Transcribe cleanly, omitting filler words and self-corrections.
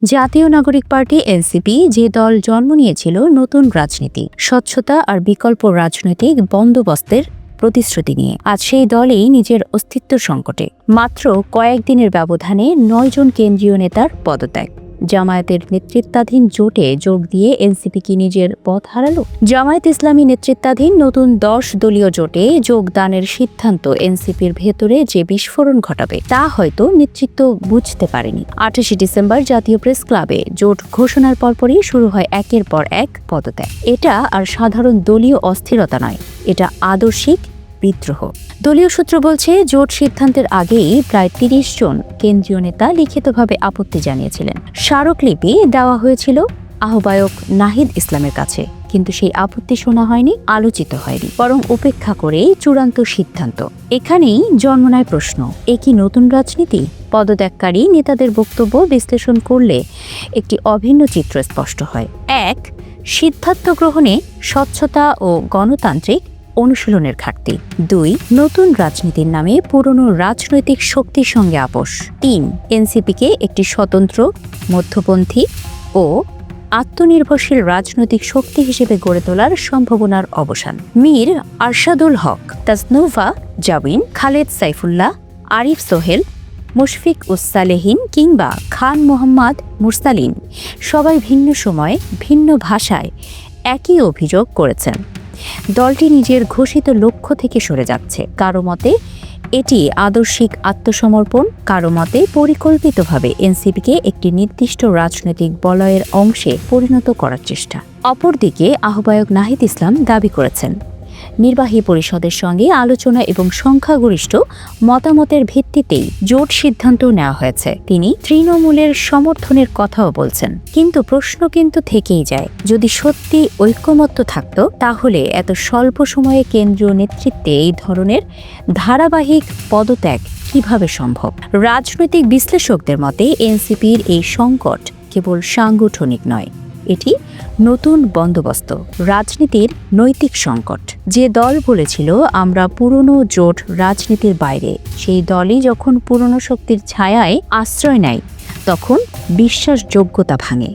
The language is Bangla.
জাতীয় নাগরিক পার্টি এনসিপি যে দল জন্ম নিয়েছিল নতুন রাজনীতি, স্বচ্ছতা আর বিকল্প রাজনৈতিক বন্দোবস্তের প্রতিশ্রুতি নিয়ে, আজ সেই দলই নিজের অস্তিত্ব সংকটে। মাত্র কয়েকদিনের ব্যবধানে ৯ জন কেন্দ্রীয় নেতার পদত্যাগ। জামায়াতের নেতৃত্বাধীন জোটে যোগ দিয়ে এনসিপি কি নিজের পথ হারালো? জামায়াত ইসলামী নেতৃত্বাধীন নতুন ১০ দলীয় জোটে যোগদানের সিদ্ধান্ত এনসিপির ভেতরে যে বিস্ফোরণ ঘটাবে তা হয়তো নেতৃত্ব বুঝতে পারেনি। ২৮ ডিসেম্বর জাতীয় প্রেস ক্লাবে জোট ঘোষণার পরপরই শুরু হয় একের পর এক পদত্যাগ। এটা আর সাধারণ দলীয় অস্থিরতা নয়, এটা আদর্শিক বিদ্রোহ। দলীয় সূত্র বলছে, জোট সিদ্ধান্তের আগেই প্রায় ৩০ জন কেন্দ্রীয় নেতা লিখিতভাবে আপত্তি জানিয়েছিলেন। স্মারকলিপি দেওয়া হয়েছিল আহ্বায়ক নাহিদ ইসলামের কাছে, কিন্তু সেই আপত্তি শোনা হয়নি, আলোচিত হয়নি, বরং উপেক্ষা করে চূড়ান্ত সিদ্ধান্ত। এখানেই জন্ম নেয় প্রশ্ন, এ কি নতুন রাজনীতি? পদত্যাগকারী নেতাদের বক্তব্য বিশ্লেষণ করলে একটি অভিন্ন চিত্র স্পষ্ট হয়। ১. সিদ্ধান্ত গ্রহণে স্বচ্ছতা ও গণতান্ত্রিক অনুশীলনের ঘাটতি। ২. নতুন রাজনীতির নামে পুরনো রাজনৈতিক শক্তির সঙ্গে আপোষ। ৩. এনসিপিকে একটি স্বতন্ত্র, মধ্যপন্থী ও আত্মনির্ভরশীল রাজনৈতিক শক্তি হিসেবে গড়ে তোলার সম্ভাবনার অবসান। মীর আরশাদুল হক, তাসনুভা জাবিন, খালেদ সাইফুল্লাহ, আরিফ সোহেল, মুশফিক উস-সালেহীন কিংবা খান মোহাম্মদ মুরসালিন সবাই ভিন্ন সময়ে ভিন্ন ভাষায় একই অভিযোগ করেছেন। দলটি নিজের ঘোষিত লক্ষ্য থেকে সরে যাচ্ছে। কারো মতে এটি আদর্শিক আত্মসমর্পণ, কারো মতে পরিকল্পিতভাবে এনসিপিকে একটি নির্দিষ্ট রাজনৈতিক বলয়ের অংশে পরিণত করার চেষ্টা। অপরদিকে আহ্বায়ক নাহিদ ইসলাম দাবি করেছেন, নির্বাহী পরিষদের সঙ্গে আলোচনা এবং সংখ্যাগরিষ্ঠ মতামতের ভিত্তিতেই জোট সিদ্ধান্ত নেওয়া হয়েছে। তিনি তৃণমূলের সমর্থনের কথাও বলছেন। কিন্তু প্রশ্ন থেকেই যায়, যদি সত্যি ঐক্যমত্য থাকত তাহলে এত স্বল্প সময়ে কেন্দ্রীয় নেতৃত্বে এই ধরনের ধারাবাহিক পদত্যাগ কিভাবে সম্ভব? রাজনৈতিক বিশ্লেষকদের মতে এনসিপির এই সংকট কেবল সাংগঠনিক নয়, এটি নতুন বন্দোবস্ত, রাজনীতির নৈতিক সংকট। যে দল বলেছিল আমরা পুরনো জোট রাজনীতির বাইরে, সেই দলই যখন পুরনো শক্তির ছায়ায় আশ্রয় নেয় তখন বিশ্বাসযোগ্যতা ভাঙে।